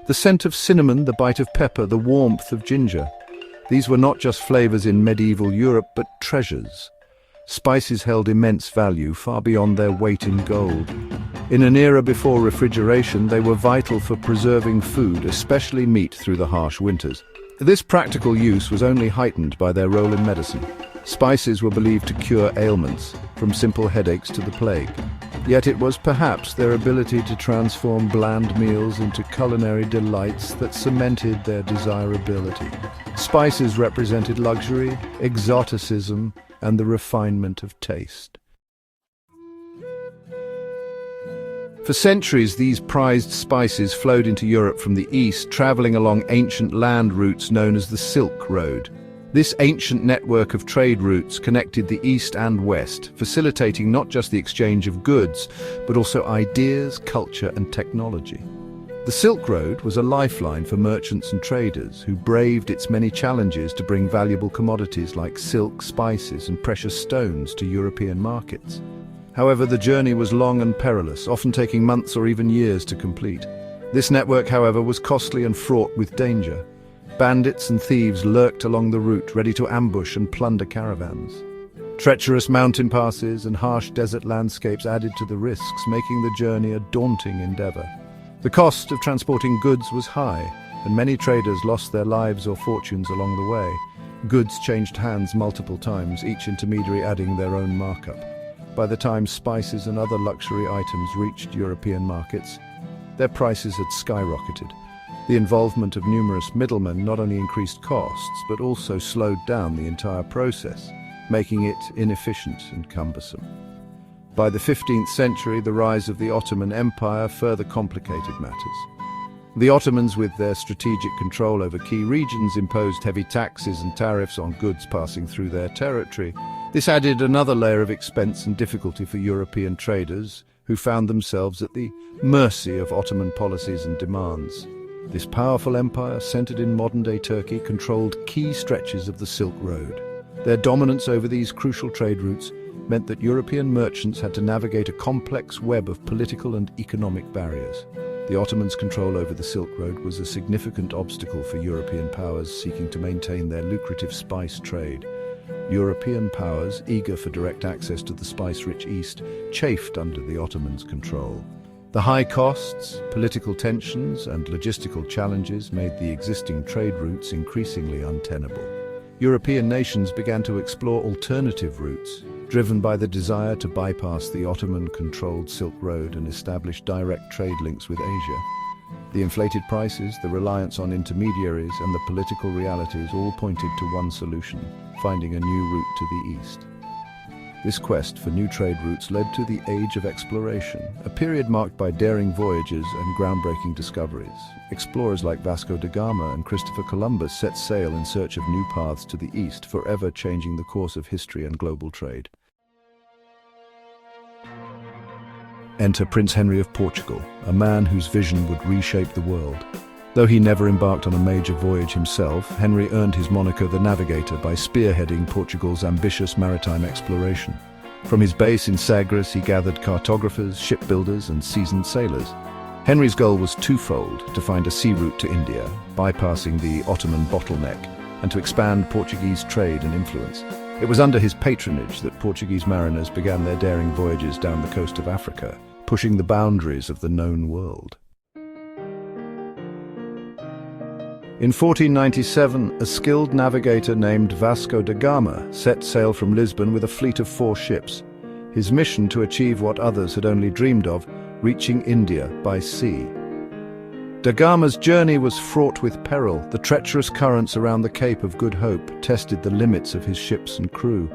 The scent of cinnamon, the bite of pepper, the warmth of ginger. These were not just flavors in medieval Europe, but treasures. Spices held immense value, far beyond their weight in gold. In an era before refrigeration, they were vital for preserving food, especially meat, through the harsh winters. This practical use was only heightened by their role in medicine. Spices were believed to cure ailments, from simple headaches to the plague. Yet it was perhaps their ability to transform bland meals into culinary delights that cemented their desirability. Spices represented luxury, exoticism, and the refinement of taste. For centuries, these prized spices flowed into Europe from the east, traveling along ancient land routes known as the Silk Road. This ancient network of trade routes connected the east and west, facilitating not just the exchange of goods, but also ideas, culture, and technology. The Silk Road was a lifeline for merchants and traders who braved its many challenges to bring valuable commodities like silk, spices, and precious stones to European markets. However, the journey was long and perilous, often taking months or even years to complete. This network, however, was costly and fraught with danger. Bandits and thieves lurked along the route, ready to ambush and plunder caravans. Treacherous mountain passes and harsh desert landscapes added to the risks, making the journey a daunting endeavor. The cost of transporting goods was high, and many traders lost their lives or fortunes along the way. Goods changed hands multiple times, each intermediary adding their own markup. By the time spices and other luxury items reached European markets, their prices had skyrocketed. The involvement of numerous middlemen not only increased costs, but also slowed down the entire process, making it inefficient and cumbersome. By the 15th century, the rise of the Ottoman Empire further complicated matters. The Ottomans, with their strategic control over key regions, imposed heavy taxes and tariffs on goods passing through their territory. This added another layer of expense and difficulty for European traders, who found themselves at the mercy of Ottoman policies and demands. This powerful empire, centered in modern-day Turkey, controlled key stretches of the Silk Road. Their dominance over these crucial trade routes meant that European merchants had to navigate a complex web of political and economic barriers. The Ottomans' control over the Silk Road was a significant obstacle for European powers seeking to maintain their lucrative spice trade. European powers, eager for direct access to the spice-rich East, chafed under the Ottomans' control. The high costs, political tensions, and logistical challenges made the existing trade routes increasingly untenable. European nations began to explore alternative routes, driven by the desire to bypass the Ottoman-controlled Silk Road and establish direct trade links with Asia. The inflated prices, the reliance on intermediaries, and the political realities all pointed to one solution: finding a new route to the east. This quest for new trade routes led to the Age of Exploration, a period marked by daring voyages and groundbreaking discoveries. Explorers like Vasco da Gama and Christopher Columbus set sail in search of new paths to the east, forever changing the course of history and global trade. Enter Prince Henry of Portugal, a man whose vision would reshape the world. Though he never embarked on a major voyage himself, Henry earned his moniker the Navigator by spearheading Portugal's ambitious maritime exploration. From his base in Sagres, he gathered cartographers, shipbuilders, and seasoned sailors. Henry's goal was twofold: to find a sea route to India, bypassing the Ottoman bottleneck, and to expand Portuguese trade and influence. It was under his patronage that Portuguese mariners began their daring voyages down the coast of Africa, pushing the boundaries of the known world. In 1497, a skilled navigator named Vasco da Gama set sail from Lisbon with a fleet of 4 ships. His mission to achieve what others had only dreamed of: reaching India by sea. Da Gama's journey was fraught with peril. The treacherous currents around the Cape of Good Hope tested the limits of his ships and crew.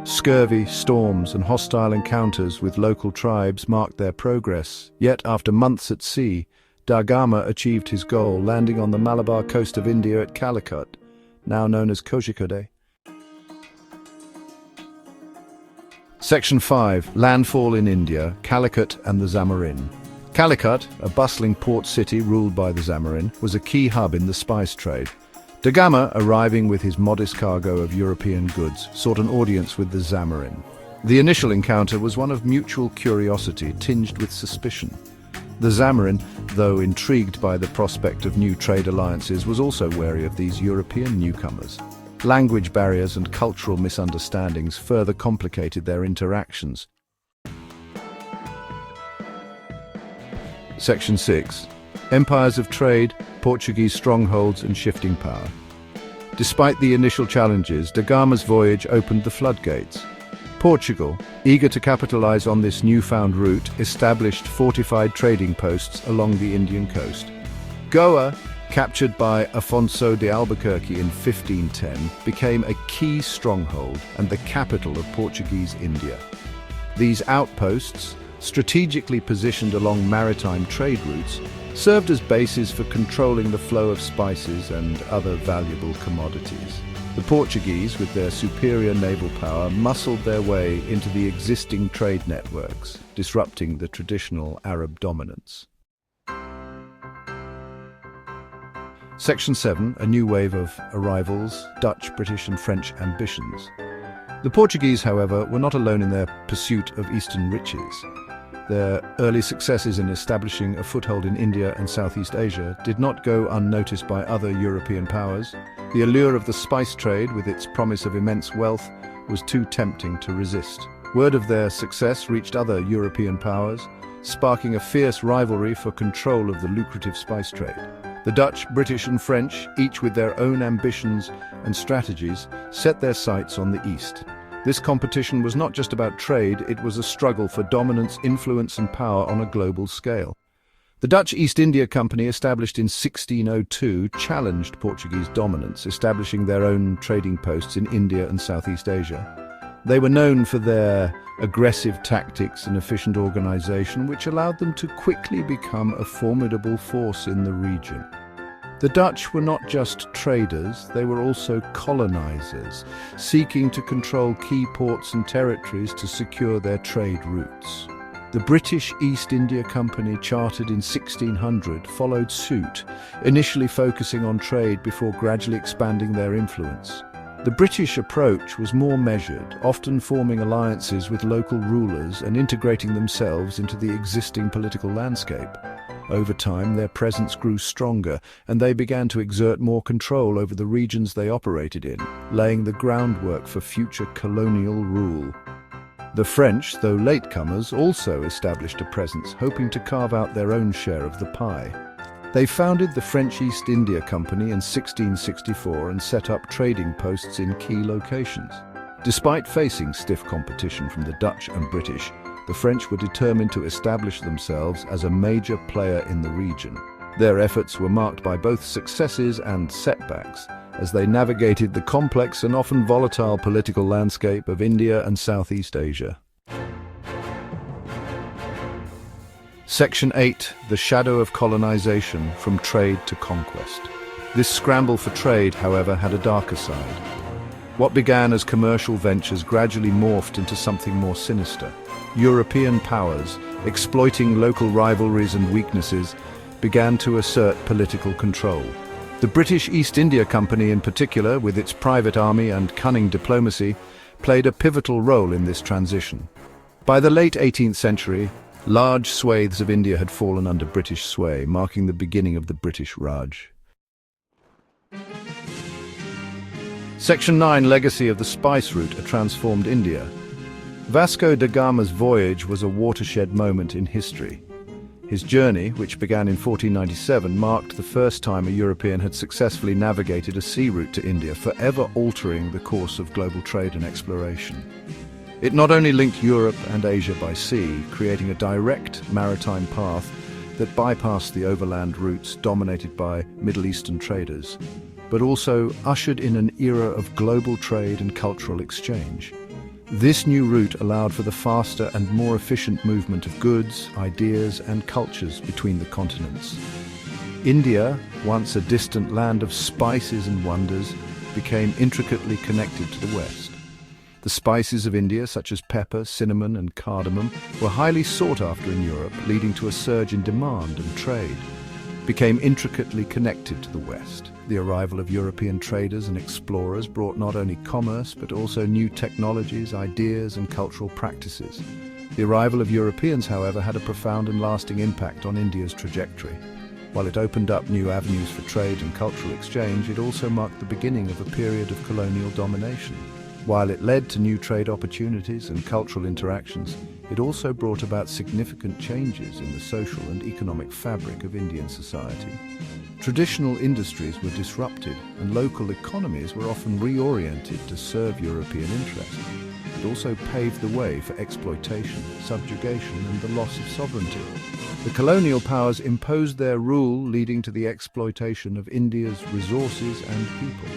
Scurvy, storms, and hostile encounters with local tribes marked their progress. Yet, after months at sea, Da Gama achieved his goal, landing on the Malabar coast of India at Calicut, now known as Kozhikode. Section 5. Landfall in India, Calicut and the Zamorin. Calicut, a bustling port city ruled by the Zamorin, was a key hub in the spice trade. Da Gama, arriving with his modest cargo of European goods, sought an audience with the Zamorin. The initial encounter was one of mutual curiosity tinged with suspicion. The Zamorin, though intrigued by the prospect of new trade alliances, was also wary of these European newcomers. Language barriers and cultural misunderstandings further complicated their interactions. Section 6. Empires of trade, Portuguese strongholds and shifting power. Despite the initial challenges, Da Gama's voyage opened the floodgates. Portugal, eager to capitalize on this newfound route, established fortified trading posts along the Indian coast. Goa, captured by Afonso de Albuquerque in 1510, became a key stronghold and the capital of Portuguese India. These outposts, strategically positioned along maritime trade routes, served as bases for controlling the flow of spices and other valuable commodities. The Portuguese, with their superior naval power, muscled their way into the existing trade networks, disrupting the traditional Arab dominance. Section 7. A new wave of arrivals, Dutch, British and French ambitions. The Portuguese, however, were not alone in their pursuit of Eastern riches. Their early successes in establishing a foothold in India and Southeast Asia did not go unnoticed by other European powers. The allure of the spice trade, with its promise of immense wealth, was too tempting to resist. Word of their success reached other European powers, sparking a fierce rivalry for control of the lucrative spice trade. The Dutch, British and French, each with their own ambitions and strategies, set their sights on the East. This competition was not just about trade, it was a struggle for dominance, influence and power on a global scale. The Dutch East India Company, established in 1602, challenged Portuguese dominance, establishing their own trading posts in India and Southeast Asia. They were known for their aggressive tactics and efficient organization, which allowed them to quickly become a formidable force in the region. The Dutch were not just traders, they were also colonizers, seeking to control key ports and territories to secure their trade routes. The British East India Company, chartered in 1600, followed suit, initially focusing on trade before gradually expanding their influence. The British approach was more measured, often forming alliances with local rulers and integrating themselves into the existing political landscape. Over time, their presence grew stronger, and they began to exert more control over the regions they operated in, laying the groundwork for future colonial rule. The French, though latecomers, also established a presence, hoping to carve out their own share of the pie. They founded the French East India Company in 1664 and set up trading posts in key locations. Despite facing stiff competition from the Dutch and British, the French were determined to establish themselves as a major player in the region. Their efforts were marked by both successes and setbacks, as they navigated the complex and often volatile political landscape of India and Southeast Asia. Section 8. The shadow of colonization, from trade to conquest. This scramble for trade, however, had a darker side. What began as commercial ventures gradually morphed into something more sinister. European powers, exploiting local rivalries and weaknesses, began to assert political control. The British East India Company in particular, with its private army and cunning diplomacy, played a pivotal role in this transition. By the late 18th century, large swathes of India had fallen under British sway, marking the beginning of the British Raj. Section 9. Legacy of the spice route, a transformed India. Vasco da Gama's voyage was a watershed moment in history. His journey, which began in 1497, marked the first time a European had successfully navigated a sea route to India, forever altering the course of global trade and exploration. It not only linked Europe and Asia by sea, creating a direct maritime path that bypassed the overland routes dominated by Middle Eastern traders, but also ushered in an era of global trade and cultural exchange. This new route allowed for the faster and more efficient movement of goods, ideas and cultures between the continents. India, once a distant land of spices and wonders, became intricately connected to the West. The spices of India, such as pepper, cinnamon and cardamom, were highly sought after in Europe, leading to a surge in demand and trade. Became intricately connected to the West. The arrival of European traders and explorers brought not only commerce but also new technologies, ideas and cultural practices. The arrival of Europeans, however, had a profound and lasting impact on India's trajectory. While it opened up new avenues for trade and cultural exchange, it also marked the beginning of a period of colonial domination. While it led to new trade opportunities and cultural interactions, it also brought about significant changes in the social and economic fabric of Indian society. Traditional industries were disrupted, and local economies were often reoriented to serve European interests. It also paved the way for exploitation, subjugation, and the loss of sovereignty. The colonial powers imposed their rule, leading to the exploitation of India's resources and people.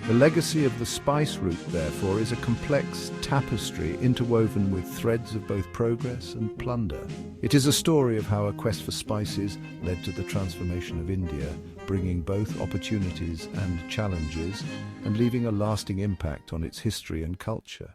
The legacy of the spice route, therefore, is a complex tapestry interwoven with threads of both progress and plunder. It is a story of how a quest for spices led to the transformation of India, bringing both opportunities and challenges, and leaving a lasting impact on its history and culture.